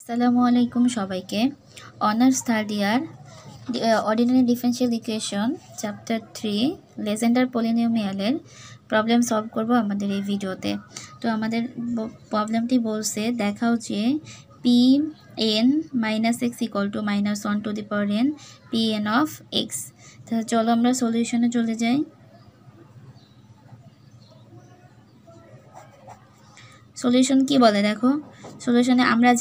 আসসালামু আলাইকুম সবাইকে। Honours third year ordinary differential equation chapter 3 Legendre পলিনোমিয়ালের প্রবলেম সলভ করব আমাদের এই ভিডিওতে। তো আমাদের প্রবলেমটি বলছে দেখাও যে P N minus x equal two minus one two the power n p n of x. তাহলে চলো আমরা সলিউশনে চলে যাই। সলিউশন কি বলে দেখো, সলিউশনে আমরা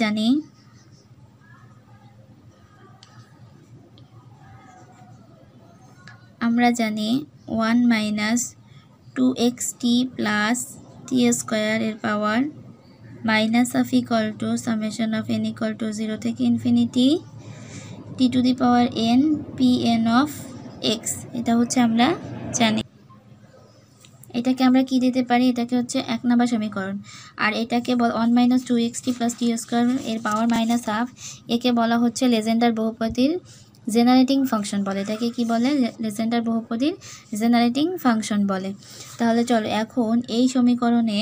জানি one minus two x t plus t square এর power minus of equal to summation of n equal to 0 থেকে infinity t to the power n p n of x. এটা হচ্ছে আমরা জানি। এটাকে আমরা কি দিতে পারি, এটাকে হচ্ছে 1 নম্বর সমীকরণ। আর এটাকে one minus two x t plus t square এর পাওয়ার মাইনাস হাফ, একে বলা হচ্ছে লেজেন্ডার বহুপদীর জেনারেটিং ফাংশন বলে। এটাকে কি বলে? লেজেন্ডার বহুপদীর জেনারেটিং ফাংশন বলে। তাহলে চলো এখন এই সমীকরণে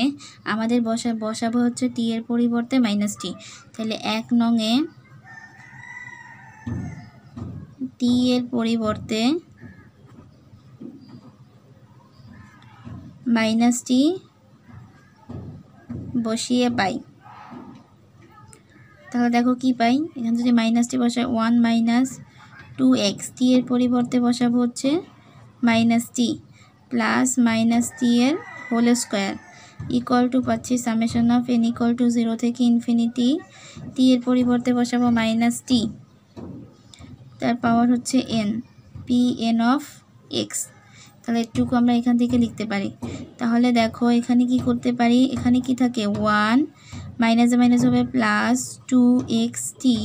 আমাদের বসাবো হচ্ছে টি এর পরিবর্তে মাইনাস টি। তাহলে 1 নংয়ে টি এর পরিবর্তে মাইনাস টি বসিয়ে পাই। তাহলে দেখো কি পাই, এখানে যদি মাইনাস টি বসাই ওয়ান মাইনাস টু এক্স, টি এর পরিবর্তে বসাবো হচ্ছে মাইনাস টি প্লাস মাইনাস টি এর হোল স্কোয়ার ইকুয়াল টু পাচ্ছি summation of n equal to 0 থেকে ইনফিনিটি টি এর পরিবর্তে বসাবো মাইনাস টি, তার পাওয়ার হচ্ছে N p n of x. তাহলে এটুকু আমরা এখান থেকে লিখতে পারি। তাহলে দেখো এখানে কি করতে পারি, এখানে কি থাকে ওয়ান মাইনাসে মাইনাস হবে প্লাস টু এক্স টি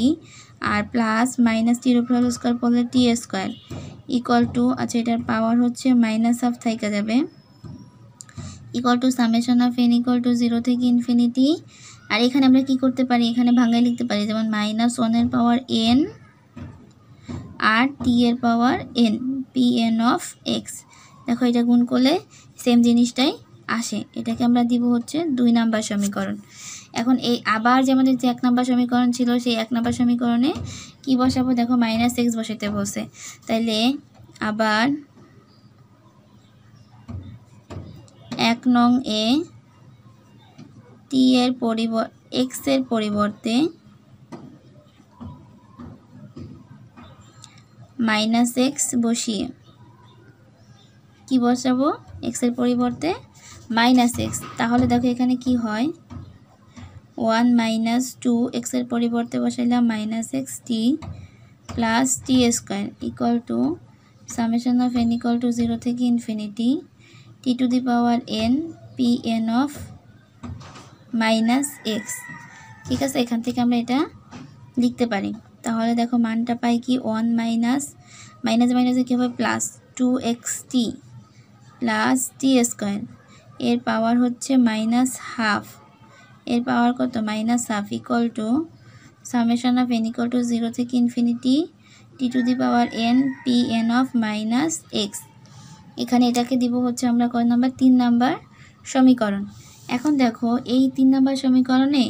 আর প্লাস মাইনাস টির উপর হোল স্কোয়ার পড়লে টি স্কোয়ার ইকুয়াল টু, আচ্ছা এটার পাওয়ার হচ্ছে মাইনাস হাফ থাইকা যাবে equal to summation of n equal to 0 থেকে ইনফিনিটি। আর এখানে আমরা কি করতে পারি, এখানে ভাঙায় লিখতে পারি, যেমন মাইনাস ওয়ানের পাওয়ার এন আর টি এর power n p n of x. দেখো এটা গুণ করলে সেম জিনিসটাই আসে। এটাকে আমরা দিব হচ্ছে 2 নাম্বার সমীকরণ। এখন এই আবার যে আমাদের যে 1 নাম্বার সমীকরণ ছিল সেই 1 নাম্বার সমীকরণে কি বসাবো, দেখো মাইনাস এক্স বসাতে বসে। তাইলে আবার 1 নং এ টি এর এক্স এর পরিবর্তে মাইনাস এক্স বসিয়ে কি বসাবো, এক্স এর পরিবর্তে মাইনাস এক্স। তাহলে দেখো এখানে কি হয়, ওয়ান মাইনাস টু এক্স এর পরিবর্তে বসাইলাম minus x t plus t square equal to summation of n equal to 0 থেকে infinity t to the power n p n of minus x. ঠিক আছে, এখান থেকে আমরা এটা লিখতে পারি। তাহলে দেখো মানটা পাই কি, ওয়ান মাইনাস মাইনাসে কী হবে plus two x t plus t square এর পাওয়ার হচ্ছে মাইনাস হাফ, এর পাওয়ার কত minus half equal to summation of n equal to 0 থেকে infinity t to the power n p n of minus x. এখানে এটাকে দিব হচ্ছে আমরা কয় নাম্বার, 3 নাম্বার সমীকরণ। এখন দেখো এই 3 নাম্বার সমীকরণে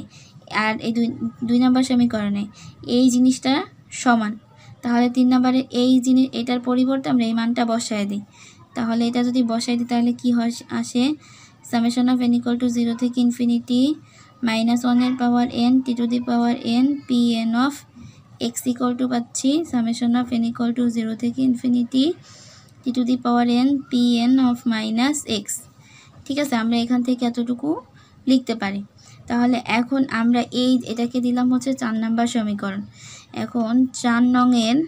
আর এই 2 নাম্বার সমীকরণে এই জিনিসটা সমান। তাহলে 3 নাম্বারে এই জিনিস এটার পরিবর্তে আমরা এই মানটা বসায় দিই। তাহলে এটা যদি বসাই দিই তাহলে কি হয় আসে, summation of n equal to 0 থেকে ইনফিনিটি মাইনাস ওয়ানের power n t to the power n p n of x equal to পাচ্ছি summation of n equal to 0 থেকে infinity t to the power n p n of minus x. ঠিক আছে, আমরা এখান থেকে এতটুকু লিখতে পারি। তাহলে এখন আমরা এটাকে দিলাম হচ্ছে 4 নাম্বার সমীকরণ। এখন 4 নংয়ের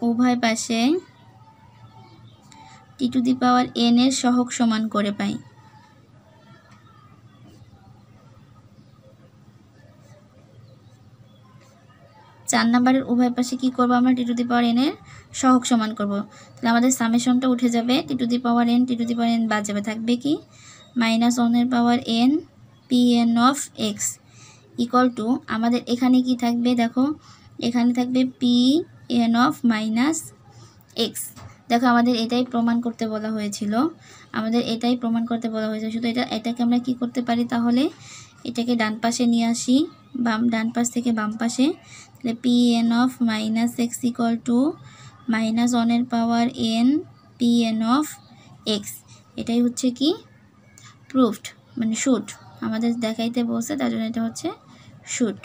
উভয় পাশে টি টু দি পাওয়ার এন এর সহগ সমান করে পাই। 4 নাম্বারের উভয় পাশে কি করব, আমরা টি টু দি পাওয়ার এন এর সহগ সমান করব। তাহলে আমাদের সামেশনটা উঠে যাবে, টি টু দি পাওয়ার এন বাদ যাবে, থাকবে কি মাইনাস ওয়ানের power n p n of x equal to আমাদের এখানে কি থাকবে, দেখো এখানে থাকবে p n of minus x. দেখো আমাদের এটাই প্রমাণ করতে বলা হয়েছিল, শুধু এটাকে আমরা কি করতে পারি, তাহলে এটাকে ডান পাশে নিয়ে আসি, ডান পাশ থেকে বাম পাশে, তাহলে pn of minus x equal two -1 power n pn of x. এটাই হচ্ছে কি প্রুফড, মানে শুট, আমাদের দেখাইতে বলছে, তার জন্য এটা হচ্ছে শুট।